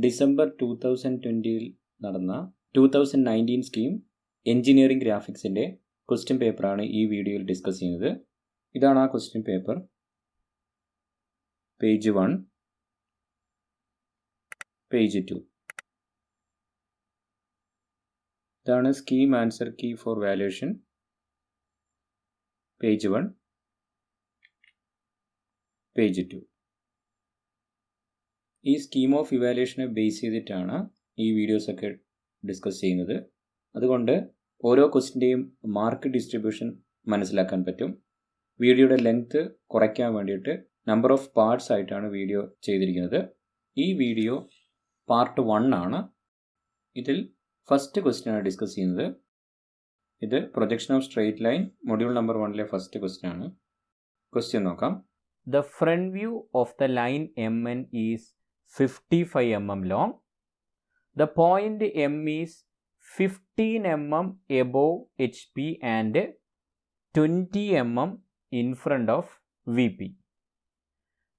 December 2020 നടന്ന 2019 scheme engineering ഗ്രാഫിക്സിൻ്റെ question പേപ്പറാണ് ഈ വീഡിയോയിൽ ഡിസ്കസ് ചെയ്യുന്നത്. ഇതാണ് ആ ക്വസ്റ്റ്യൻ പേപ്പർ. Page 1, page 2. ഇതാണ് scheme answer key for valuation. Page 1, page 2. ഈ സ്കീം ഓഫ് ഇവാലുവേഷനെ ബേസ് ചെയ്തിട്ടാണ് ഈ വീഡിയോസൊക്കെ ഡിസ്കസ് ചെയ്യുന്നത്. അതുകൊണ്ട് ഓരോ ക്വസ്റ്റിൻ്റെയും മാർക്ക് ഡിസ്ട്രിബ്യൂഷൻ മനസ്സിലാക്കാൻ പറ്റും. വീഡിയോയുടെ ലെങ്ത് കുറയ്ക്കാൻ വേണ്ടിയിട്ട് നമ്പർ ഓഫ് പാർട്സ് ആയിട്ടാണ് വീഡിയോ ചെയ്തിരിക്കുന്നത്. ഈ വീഡിയോ പാർട്ട് 1 ആണ്. ഇതിൽ ഫസ്റ്റ് ക്വസ്റ്റ്യൻ ആണ് ഡിസ്കസ് ചെയ്യുന്നത്. ഇത് projection of straight line module number 1 first question ആണ്. ക്വസ്റ്റ്യൻ നോക്കാം. The front view of the line MN is 55 mm long. The point M is 15 mm above HP and 20 mm in front of VP.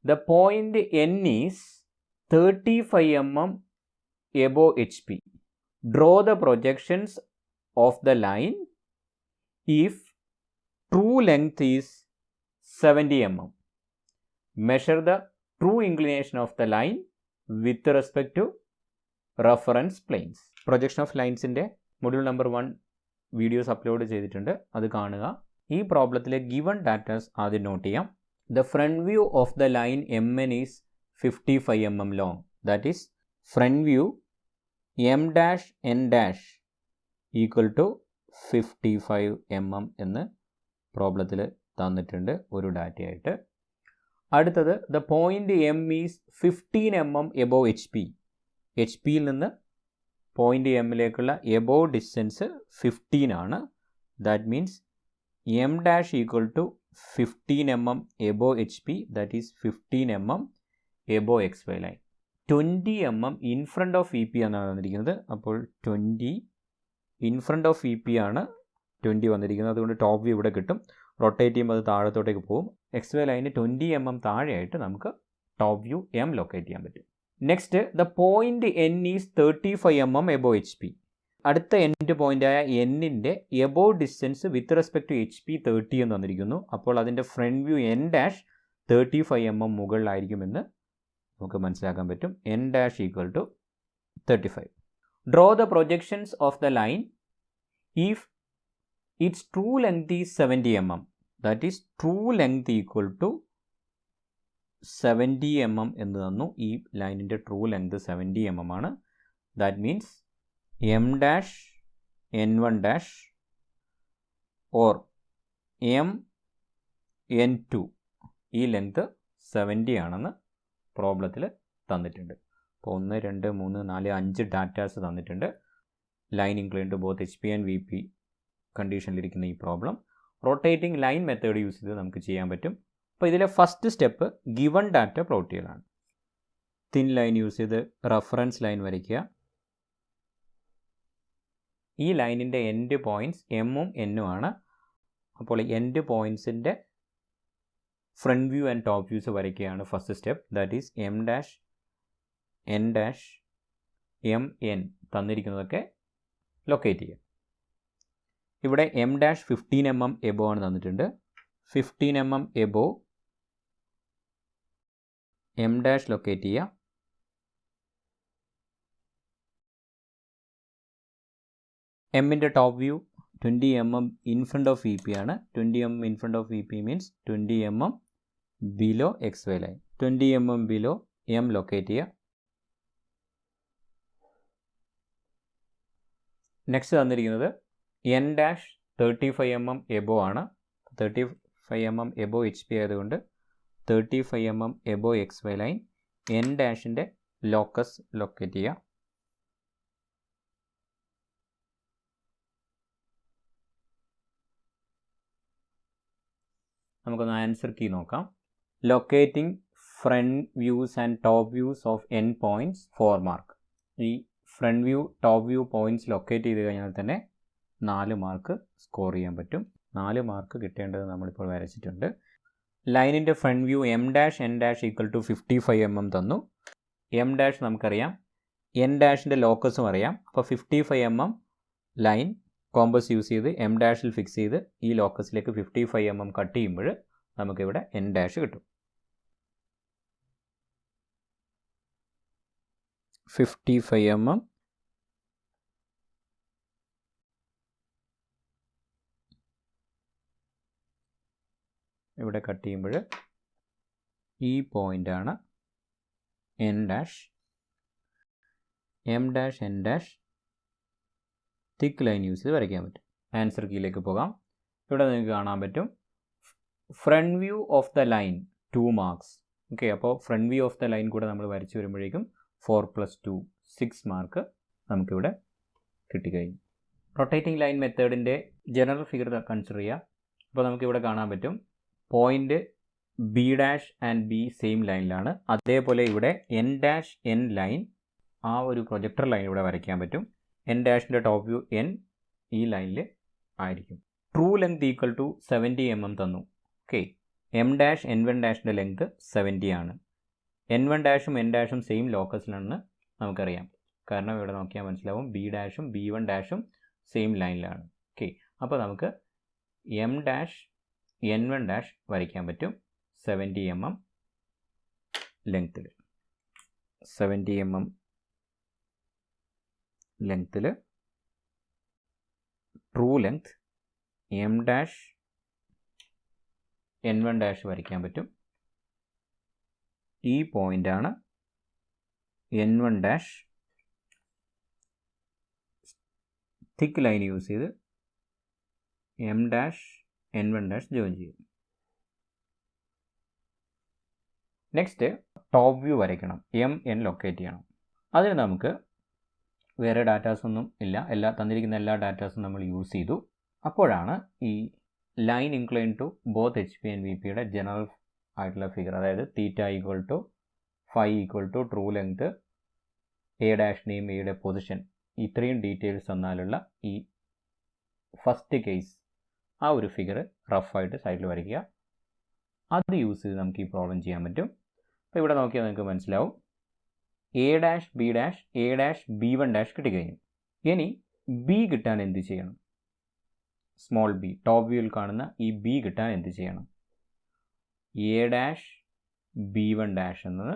The point N is 35 mm above HP. Draw the projections of the line if true length is 70 mm. Measure the true inclination of the line with respect to reference planes. Projection of lines ന്റെ module number 1 videos upload ചെയ്തിട്ടുണ്ട്, അത് കാണുക. ഈ പ്രോബ്ലത്തിലെ given datas ആദ്യം not ചെയ്യാം. The front view of the line MN is 55 mm long. That is front view M dash N dash equal to 55 mm എന്ന് പ്രോബ്ലത്തിൽ തന്നിട്ടുണ്ട് ഒരു ഡാറ്റയായിട്ട്. അടുത്തത് the point M is 15 mm above H P. H പിയിൽ നിന്ന് point എമ്മിലേക്കുള്ള above distance 15 ആണ്. That means M dash equal to 15 mm above H P, that is 15 mm above X Y line. 20 mm in front of E P എന്നാണ് വന്നിരിക്കുന്നത്. അപ്പോൾ 20 in front of E P ആണ് 20 വന്നിരിക്കുന്നത്. അതുകൊണ്ട് top view ഇവിടെ കിട്ടും. Rotate ചെയ്യുമ്പോൾ അത് താഴത്തോട്ടേക്ക് പോകും. എക്സ് വൈ ലൈന് 20 mm താഴെയായിട്ട് നമുക്ക് ടോപ്പ് വ്യൂ എം ലൊക്കേറ്റ് ചെയ്യാൻ പറ്റും. Next the point N is 35 mm above H P. അടുത്ത എൻഡ് പോയിൻ്റായ എന്നിൻ്റെ above distance with respect to H P 30 എന്ന് തന്നിരിക്കുന്നു. അപ്പോൾ അതിൻ്റെ front view N dash 35 mm മുകളിലായിരിക്കുമെന്ന് നമുക്ക് മനസ്സിലാക്കാൻ പറ്റും. N dash equal to 35. Draw the projections of the line if its true length is 70 mm. That is true length equal to 70 mm എന്ന് തന്നു. ഈ ലൈനിൻ്റെ ട്രൂ ലെങ്ത് 70 mm ആണ്. That means M dash N one dash or M N two ഈ length 70 ആണെന്ന് പ്രോബ്ലത്തിൽ തന്നിട്ടുണ്ട്. അപ്പോൾ 1, 2, 3, 4, 5 datas തന്നിട്ടുണ്ട്. Line inclined both H P and V P കണ്ടീഷനിലിരിക്കുന്ന ഈ problem rotating line method use ചെയ്ത് നമുക്ക് ചെയ്യാൻ പറ്റും. അപ്പോൾ ഇതിലെ first step given data plot ചെയ്യലാണ്. തിൻ ലൈൻ യൂസ് ചെയ്ത് റെഫറൻസ് ലൈൻ വരയ്ക്കുക. ഈ ലൈനിൻ്റെ എൻഡ് പോയിൻറ്റ്സ് എമ്മും എന്നും ആണ്. അപ്പോൾ എൻഡ് പോയിൻറ്റ്സിൻ്റെ front view and top views വരയ്ക്കുകയാണ് first step. That is M dash N dash M N തന്നിരിക്കുന്നതൊക്കെ ലൊക്കേറ്റ് ചെയ്യുക. ഇവിടെ എം ഡാഷ് 15 mm എബോ ആണ് തന്നിട്ടുണ്ട്. 15 mm above M dash locate ചെയ്യുക. എമ്മിൻ്റെ top view 20 mm in front of E P ആണ്. 20 mm in front of E P means 20 mm below X Y line. 20 mm below M locate ചെയ്യുക. Next തന്നിരിക്കുന്നത് N dash 35 mm above ആണ്. 35 mm above H P ആയതുകൊണ്ട് 35 mm above X Y line. N ഡാഷിൻ്റെ locus locate ചെയ്യുക. നമുക്കൊന്ന് answer key നോക്കാം. Locating front views and top views of N points 4 mark. ഈ front view top view points locate ചെയ്ത് കഴിഞ്ഞാൽ തന്നെ 4 മാർക്ക് സ്കോർ ചെയ്യാൻ പറ്റും. 4 മാർക്ക് കിട്ടേണ്ടത് നമ്മളിപ്പോൾ വരച്ചിട്ടുണ്ട്. ലൈനിൻ്റെ front view M dash N dash equal to 55 mm തന്നു. എം ഡാഷ് നമുക്കറിയാം എൻ ഡാഷിൻ്റെ ലോക്കസും അറിയാം. അപ്പോൾ 55 mm ലൈൻ കോമ്പസ് യൂസ് ചെയ്ത് എം ഡാഷിൽ ഫിക്സ് ചെയ്ത് ഈ ലോക്കസിലേക്ക് 55 mm കട്ട് ചെയ്യുമ്പോൾ നമുക്കിവിടെ എൻ ഡാഷ് കിട്ടും. 55 mm ഇവിടെ കട്ട് ചെയ്യുമ്പോൾ ഈ പോയിൻ്റാണ് N dash. M dash N dash thick line use ചെയ്ത് വരയ്ക്കാൻ പറ്റും. ആൻസർ കീയിലേക്ക് പോകാം. ഇവിടെ നിങ്ങൾക്ക് കാണാൻ പറ്റും front view of the line 2 marks. Okay, അപ്പോൾ front view of the line കൂടെ നമ്മൾ വരച്ച് വരുമ്പോഴേക്കും 4 + 2 6 മാർക്ക് നമുക്കിവിടെ കിട്ടിക്കഴിഞ്ഞു. റൊട്ടേറ്റിംഗ് ലൈൻ മെത്തേഡിൻ്റെ ജനറൽ ഫിഗർ കൺസിഡർ ചെയ്യുക. അപ്പോൾ നമുക്കിവിടെ കാണാൻ പറ്റും point B dash and B same ലൈനിലാണ്. അതേപോലെ ഇവിടെ എൻ ഡാഷ് എൻ ലൈൻ ആ ഒരു പ്രൊജക്ടർ ലൈൻ ഇവിടെ വരയ്ക്കാൻ പറ്റും. എൻ ഡാഷിൻ്റെ ടോപ്പ് വ്യൂ എൻ ഈ ലൈനിൽ ആയിരിക്കും. True length equal to 70 mm തന്നു. Okay, M dash N one ഡാഷിൻ്റെ ലെങ്ത് 70 ആണ്. എൻ വൺ ഡാഷും എൻ ഡാഷും സെയിം ലോക്കസിലാണെന്ന് നമുക്കറിയാം. കാരണം ഇവിടെ നോക്കിയാൽ മനസ്സിലാവും ബി ഡാഷും ബി വൺ ഡാഷും സെയിം ലൈനിലാണ്. ഓക്കെ, അപ്പോൾ നമുക്ക് M dash N one dash വരയ്ക്കാൻ പറ്റും 70 mm ലെങ്ത്തിൽ. 70 mm ലെങ്ത്തിൽ true length M dash N one dash വരയ്ക്കാൻ പറ്റും. ഈ പോയിൻ്റാണ് N one dash. Thick line use ചെയ്ത് M dash N one dash join ചെയ്യും. നെക്സ്റ്റ് ടോപ്പ് വ്യൂ വരയ്ക്കണം. എം എൻ ലൊക്കേറ്റ് ചെയ്യണം. അതിന് നമുക്ക് വേറെ ഡാറ്റാസൊന്നും ഇല്ല, തന്നിരിക്കുന്ന എല്ലാ ഡാറ്റാസും നമ്മൾ യൂസ് ചെയ്തു. അപ്പോഴാണ് ഈ line incline to both H P and V പിയുടെ ജനറൽ ആയിട്ടുള്ള ഫിഗർ, അതായത് theta equal to 5 equal to true length A ഡാഷിനെയും എയുടെ പൊസിഷൻ ഇത്രയും ഡീറ്റെയിൽസ് തന്നാലുള്ള ഈ ഫസ്റ്റ് കേസ് ആ ഒരു ഫിഗർ റഫായിട്ട് സൈഡിൽ വരയ്ക്കുക. അത് യൂസ് ചെയ്ത് നമുക്ക് ഈ പ്രോബ്ലം ചെയ്യാൻ പറ്റും. അപ്പോൾ ഇവിടെ നോക്കിയാൽ നിങ്ങൾക്ക് മനസ്സിലാവും A dash B dash A dash B one dash കിട്ടിക്കഴിഞ്ഞു. ഇനി ബി കിട്ടാൻ എന്ത് ചെയ്യണം? സ്മോൾ ബി, ടോപ്പ് വ്യൂവിൽ കാണുന്ന ഈ ബി കിട്ടാൻ എന്ത് ചെയ്യണം? A dash B one dash എന്നത്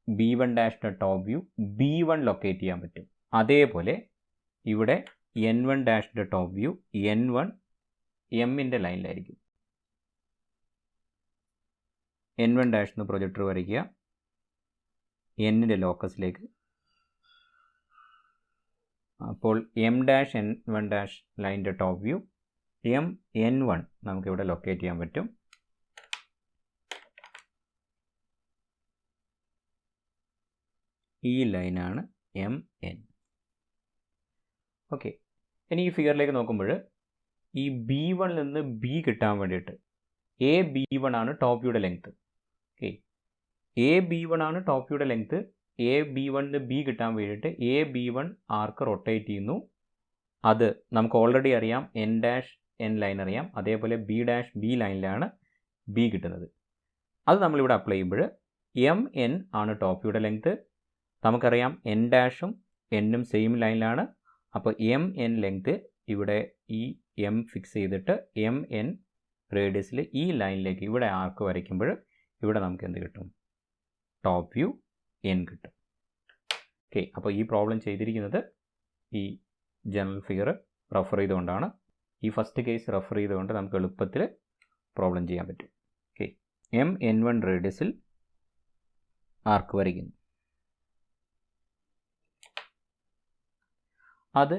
ബി വൺ ഡാഷിൻ്റെ top view B one locate ചെയ്യാൻ പറ്റും. അതേപോലെ ഇവിടെ എൻ വൺ ഡാഷിൻ്റെ ടോപ്പ് വ്യൂ എൻ വൺ എമ്മിൻ്റെ ലൈനിലായിരിക്കും. എൻ വൺ ഡാഷിന് പ്രൊജക്ടർ വരയ്ക്കുക എന്നിൻ്റെ ലോക്കസിലേക്ക്. അപ്പോൾ M dash N one dash ലൈനിൻ്റെ top view M N one നമുക്കിവിടെ ലൊക്കേറ്റ് ചെയ്യാൻ പറ്റും. ഈ ലൈനാണ് എം എൻ. ഓക്കെ, ഇനി ഈ ഫിഗറിലേക്ക് നോക്കുമ്പോൾ ഈ ബി വണ്ണിൽ നിന്ന് ബി കിട്ടാൻ വേണ്ടിയിട്ട് എ ബി വൺ ആണ് ടോപ്പ് വ്യൂയുടെ length. Okay, A B one ആണ് ടോപ്പ് വ്യൂയുടെ ലെങ്ത്ത്. എ ബി വണ്ണിന് ബി കിട്ടാൻ വേണ്ടിയിട്ട് A B one arc rotate ചെയ്യുന്നു. അത് നമുക്ക് ഓൾറെഡി അറിയാം, എൻ ഡാഷ് എൻ ലൈൻ അറിയാം. അതേപോലെ ബി ഡാഷ് ബി ലൈനിലാണ് ബി കിട്ടുന്നത്. അത് നമ്മളിവിടെ അപ്ലൈ ചെയ്യുമ്പോൾ എം എൻ ആണ് ടോപ്പ് വ്യൂയുടെ ലെങ്ത്ത്. നമുക്കറിയാം എൻ ഡാഷും എന്നും സെയിം ലൈനിലാണ്. അപ്പോൾ എം എൻ ലെങ്ത്ത് ഇവിടെ ഈ എം ഫിക്സ് ചെയ്തിട്ട് എം എൻ റേഡിയസിൽ ഈ ലൈനിലേക്ക് ഇവിടെ ആർക്ക് വരയ്ക്കുമ്പോൾ ഇവിടെ നമുക്ക് എന്ത് കിട്ടും? ടോപ്പ് വ്യൂ എൻ കിട്ടും. ഓക്കെ, അപ്പോൾ ഈ പ്രോബ്ലം ചെയ്തിരിക്കുന്നത് ഈ ജനറൽ ഫിഗർ റെഫർ ചെയ്തുകൊണ്ടാണ്. ഈ ഫസ്റ്റ് കേസ് റെഫർ ചെയ്തുകൊണ്ട് നമുക്ക് എളുപ്പത്തിൽ പ്രോബ്ലം ചെയ്യാൻ പറ്റും. ഓക്കെ, എം എൻ വൺ റേഡിയസിൽ ആർക്ക് വരയ്ക്കുന്നു. അത്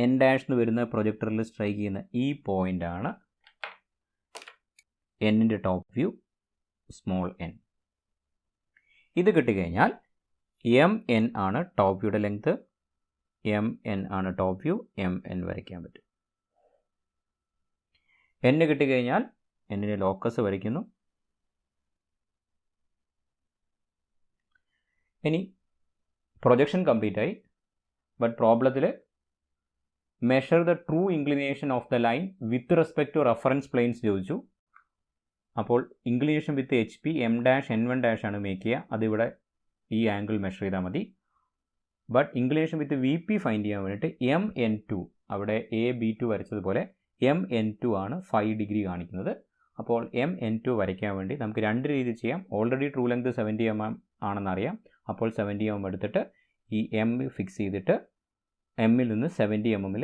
എൻ ഡാഷിന് വരുന്ന പ്രൊജക്ടറിൽ സ്ട്രൈക്ക് ചെയ്യുന്ന ഈ പോയിൻ്റാണ് എന്നിൻ്റെ ടോപ്പ് വ്യൂ സ്മോൾ എൻ. ഇത് കിട്ടിക്കഴിഞ്ഞാൽ എം എൻ ആണ് ടോപ്പ് വ്യൂയുടെ ലെങ്ത്ത്. എം എൻ ആണ് ടോപ്പ് വ്യൂ. എം എൻ വരയ്ക്കാൻ പറ്റും. എൻ കിട്ടിക്കഴിഞ്ഞാൽ എന്നിൻ്റെ ലോക്കസ് വരയ്ക്കുന്നു. ഇനി പ്രൊജക്ഷൻ കംപ്ലീറ്റ് ആയി. ബട്ട് പ്രോബ്ലത്തിൽ measure the true inclination of the line with respect to reference planes ചോദിച്ചു. അപ്പോൾ inclination with H P M dash N one dash ആണ് മേക്ക് ചെയ്യുക. അതിവിടെ ഈ ആംഗിൾ മെഷർ ചെയ്താൽ മതി. But English with VP find ചെയ്യാൻ വേണ്ടിയിട്ട് MN2 അവിടെ AB2 വരച്ചതുപോലെ MN2 ആണ് 5 ഡിഗ്രി കാണിക്കുന്നത്. അപ്പോൾ MN2 വരയ്ക്കാൻ വേണ്ടി നമുക്ക് രണ്ട് രീതിയിൽ ചെയ്യാം. Already true length 70 mm ആണെന്നറിയാം. അപ്പോൾ 70 mm എടുത്തിട്ട് ഈ M ഫിക്സ് ചെയ്തിട്ട് എമ്മിൽ നിന്ന് 70 mm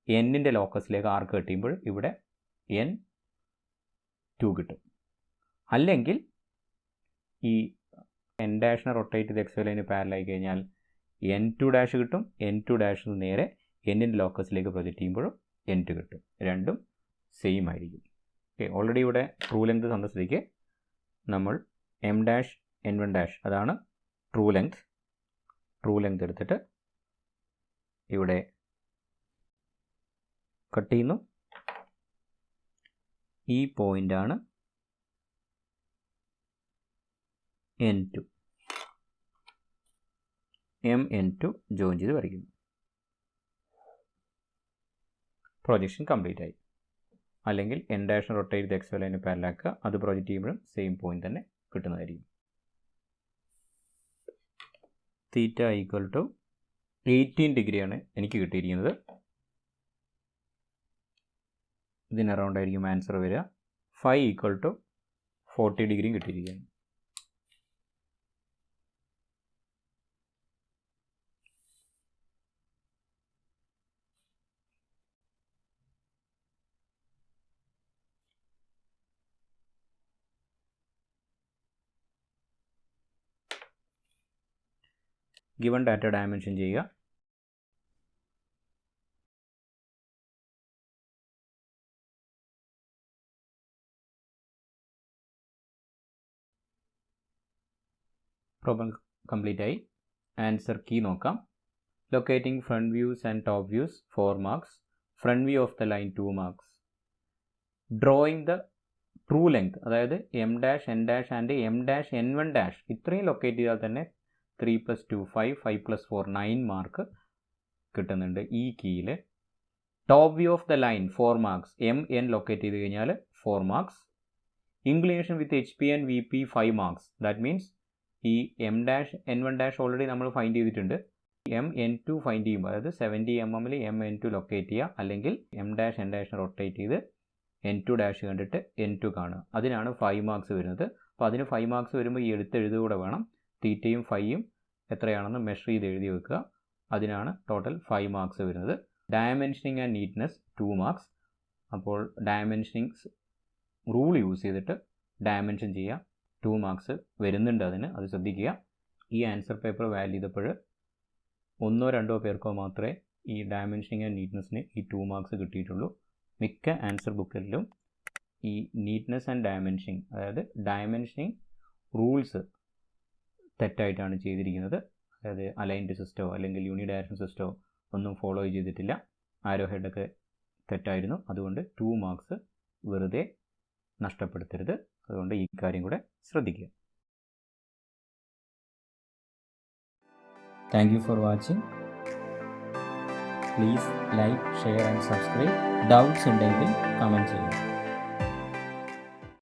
എന്നിൻ്റെ ലോക്കസിലേക്ക് ആർക്ക് കെട്ടിയുമ്പോൾ ഇവിടെ N2 കിട്ടും. അല്ലെങ്കിൽ ഈ N ഡാഷിനെ റൊട്ടേറ്റ് ചെയ്ത് എക്സ് ലൈന് പാരലായി കഴിഞ്ഞാൽ N2 ഡാഷ് കിട്ടും. N2 ഡാഷിൽ നേരെ എന്നിൻ്റെ ലോക്കസിലേക്ക് പ്രൊജക്റ്റ് ചെയ്യുമ്പോഴും N2 കിട്ടും. രണ്ടും സെയിം ആയിരിക്കും. ഓക്കെ, ഓൾറെഡി ഇവിടെ ട്രൂ ലെങ്ത് തന്ന സ്ഥിതിക്ക് നമ്മൾ M ഡാഷ് N1 ഡാഷ് അതാണ് ട്രൂ ലെങ്ത് എടുത്തിട്ട് ഇവിടെ കട്ട് ചെയ്യുന്നു. ഈ പോയിൻ്റാണ് N2. MN2 ജോയിൻ ചെയ്ത് വരയ്ക്കുന്നു. പ്രൊജക്ഷൻ കംപ്ലീറ്റ് ആയി. അല്ലെങ്കിൽ N ഡാഷിന് റൊട്ടേറ്റ് ചെയ്ത് എക്സ് ലൈന് പാരലാക്കുക. അത് പ്രൊജക്റ്റ് ചെയ്യുമ്പോഴും സെയിം പോയിന്റ് തന്നെ കിട്ടുന്നതായിരിക്കും. തീറ്റ ഈക്വൽ ടു 18 ഡിഗ്രിയാണ് എനിക്ക് കിട്ടിയിരിക്കുന്നത്. ഇതിന് അറൗണ്ട് ആയിരിക്കും ആൻസർ വരിക. 5 ഈക്വൽ ടു 40 ഡിഗ്രിയും കിട്ടിയിരിക്കുകയാണ്. ഗിവൺ ഡാറ്റ ഡയമെൻഷൻ ചെയ്യുക. പ്രോബ്ലം കംപ്ലീറ്റ് ആയി. ആൻസർ കീ നോക്കാം. Locating front views and top views 4 marks. Front view of the line 2 marks. Drawing the true length, അതായത് M dash N dash and M dash N1 dash ഇത്രയും locate ചെയ്താൽ തന്നെ 3 + 2 5 5 + 4 9 mark കിട്ടുന്നുണ്ട് ഈ കീയിൽ. Top view of the line 4 marks. MN locate ചെയ്ത് കഴിഞ്ഞാൽ 4 marks. English with HP and VP 5 marks. That means ഈ M dash N1 dash already നമ്മൾ ഫൈൻഡ് ചെയ്തിട്ടുണ്ട്. MN2 ഫൈൻഡ് ചെയ്യുമ്പോൾ അതായത് 70 mm MN2 ലൊക്കേറ്റ് ചെയ്യുക. അല്ലെങ്കിൽ M ഡാഷ് N ഡാഷിനെ റൊട്ടേറ്റ് ചെയ്ത് N2 ഡാഷ് കണ്ടിട്ട് N2 കാണുക. അതിനാണ് 5 മാർക്സ് വരുന്നത്. അപ്പോൾ അതിന് 5 മാർക്സ് വരുമ്പോൾ ഈ എഴുതുകൂടെ വേണം. തീറ്റയും ഫൈയും എത്രയാണെന്ന് മെഷർ ചെയ്ത് എഴുതി വെക്കുക. അതിനാണ് ടോട്ടൽ 5 മാർക്സ് വരുന്നത്. Dimensioning and neatness 2 marks. അപ്പോൾ ഡയമെൻഷനിങ് റൂൾ യൂസ് ചെയ്തിട്ട് ഡയമെൻഷൻ ചെയ്യുക. 2 മാർക്സ് വരുന്നുണ്ട് അതിന്, അത് ശ്രദ്ധിക്കുക. ഈ ആൻസർ പേപ്പർ വാല്യൂ ചെയ്തപ്പോൾ 1-2 പേർക്കോ മാത്രമേ ഈ ഡയമെൻഷനിങ് ആൻഡ് നീറ്റ്നെസ്സിന് ഈ 2 മാർക്സ് കിട്ടിയിട്ടുള്ളൂ. മിക്ക ആൻസർ ബുക്കിലും ഈ നീറ്റ്നെസ് ആൻഡ് ഡയമെൻഷനിങ്, അതായത് ഡയമെൻഷനിങ് റൂൾസ് തെറ്റായിട്ടാണ് ചെയ്തിരിക്കുന്നത്. അതായത് അലൈൻഡ് സിസ്റ്റമോ അല്ലെങ്കിൽ യൂണി ഡയറക്ഷൻ സിസ്റ്റമോ ഒന്നും ഫോളോ ചെയ്തിട്ടില്ല. ആരോ ഹെഡൊക്കെ തെറ്റായിരുന്നു. അതുകൊണ്ട് 2 മാർക്സ് വെറുതെ നഷ്ടപ്പെടുത്തരുത്. അതുകൊണ്ട് ഈ കാര്യം കൂടെ ശ്രദ്ധിക്കുക. Thank you for watching. Please like, share and subscribe. Doubts ഉണ്ടെങ്കിൽ കമൻറ്റ് ചെയ്യുക.